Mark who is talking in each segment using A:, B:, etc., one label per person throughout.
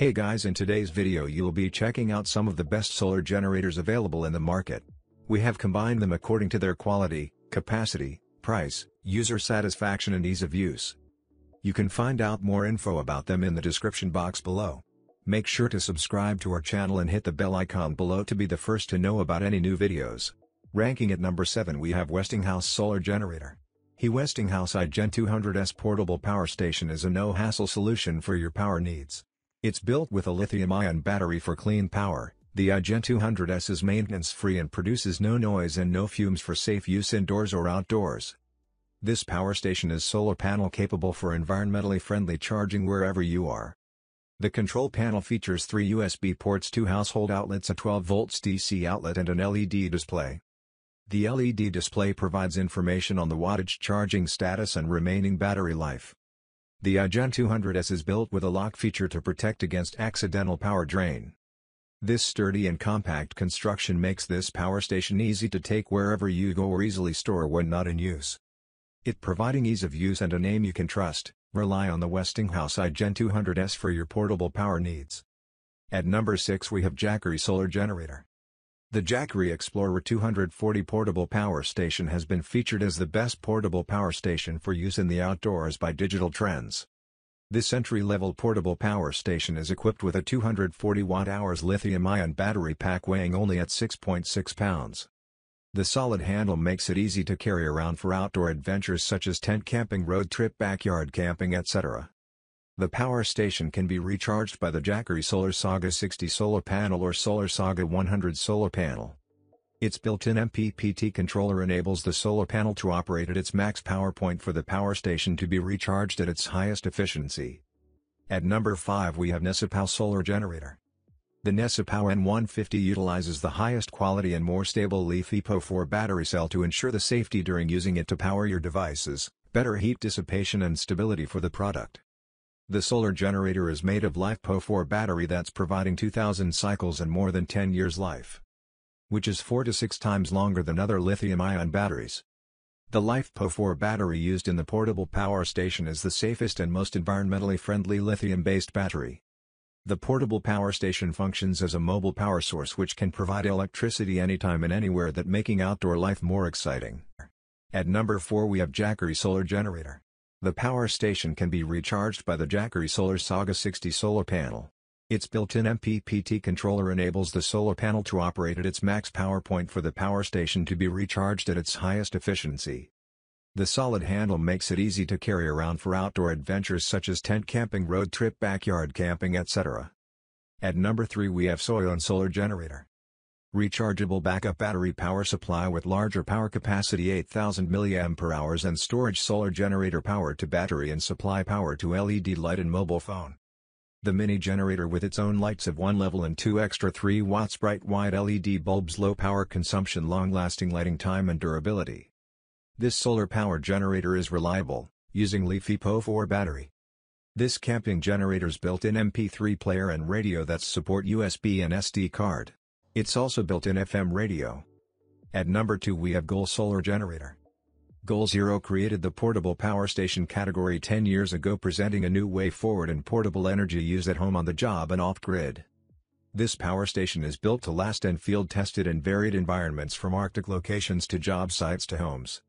A: Hey guys, in today's video you'll be checking out some of the best solar generators available in the market. We have combined them according to their quality, capacity, price, user satisfaction and ease of use. You can find out more info about them in the description box below. Make sure to subscribe to our channel and hit the bell icon below to be the first to know about any new videos. Ranking at number 7 we have Westinghouse Solar Generator. The Westinghouse Igen 200S portable power station is a no-hassle solution for your power needs. It's built with a lithium-ion battery for clean power. The Igen 200S is maintenance-free and produces no noise and no fumes for safe use indoors or outdoors. This power station is solar panel capable for environmentally friendly charging wherever you are. The control panel features 3 USB ports, 2 household outlets, a 12 volts DC outlet and an LED display. The LED display provides information on the wattage, charging status and remaining battery life. The Igen 200S is built with a lock feature to protect against accidental power drain. This sturdy and compact construction makes this power station easy to take wherever you go or easily store when not in use. It providing ease of use and a name you can trust. Rely on the Westinghouse Igen 200S for your portable power needs. At number 6 we have Jackery Solar Generator. The Jackery Explorer 240 portable power station has been featured as the best portable power station for use in the outdoors by Digital Trends. This entry-level portable power station is equipped with a 240 watt-hours lithium-ion battery pack weighing only at 6.6 pounds. The solid handle makes it easy to carry around for outdoor adventures such as tent camping, road trip, backyard camping, etc. The power station can be recharged by the Jackery Solar Saga 60 solar panel or Solar Saga 100 solar panel. Its built-in MPPT controller enables the solar panel to operate at its max power point for the power station to be recharged at its highest efficiency. At number 5 we have Nesipau Solar Generator. The Nesipau N150 utilizes the highest quality and more stable lithium-ion battery cell to ensure the safety during using it to power your devices, better heat dissipation and stability for the product. The solar generator is made of lithium-ion battery that's providing 2000 cycles and more than 10 years life, which is 4 to 6 times longer than other lithium-ion batteries. The lithium-ion battery used in the portable power station is the safest and most environmentally friendly lithium-based battery. The portable power station functions as a mobile power source which can provide electricity anytime and anywhere, that making outdoor life more exciting. At number 4 we have Jackery Solar Generator. The power station can be recharged by the Jackery Solar Saga 60 solar panel. Its built-in MPPT controller enables the solar panel to operate at its max power point for the power station to be recharged at its highest efficiency. The solid handle makes it easy to carry around for outdoor adventures such as tent camping, road trip, backyard camping, etc. At number 3 we have Sine Solar Generator. Rechargeable backup battery power supply with larger power capacity 8000 mAh and storage solar generator power to battery and supply power to LED light and mobile phone. The mini generator with its own lights of 1 level and 2 extra 3 watts bright white LED bulbs, low power consumption, long-lasting lighting time and durability. This solar power generator is reliable, using lithium-ion battery. This camping generator's built-in MP3 player and radio that support USB and SD card. It's also built-in FM radio. At number 2 we have Goal Solar Generator. Goal Zero created the portable power station category 10 years ago, presenting a new way forward in portable energy use at home, on the job and off-grid. This power station is built to last and field-tested in varied environments, from Arctic locations to job sites to homes.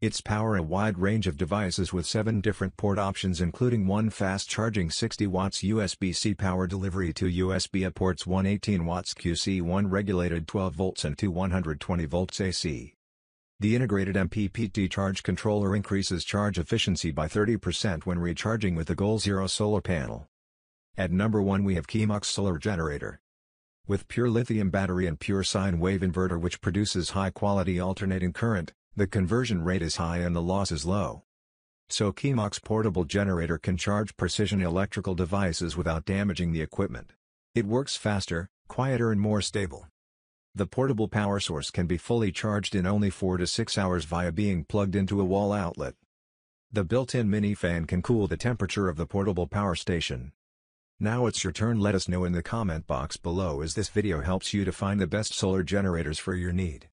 A: It's power a wide range of devices with 7 different port options, including 1 fast charging 60 watts USB-C power delivery, 2 USB-A ports, 1 18 watts QC, 1 regulated 12 volts and 2 120 volts AC. The integrated MPPT charge controller increases charge efficiency by 30% when recharging with the Goal Zero solar panel. At number 1 we have Kmux Solar Generator. With pure lithium battery and pure sine wave inverter which produces high-quality alternating current, the conversion rate is high and the loss is low. So Kmux portable generator can charge precision electrical devices without damaging the equipment. It works faster, quieter and more stable. The portable power source can be fully charged in only 4 to 6 hours via being plugged into a wall outlet. The built-in mini fan can cool the temperature of the portable power station. Now it's your turn. Let us know in the comment box below as this video helps you to find the best solar generators for your need.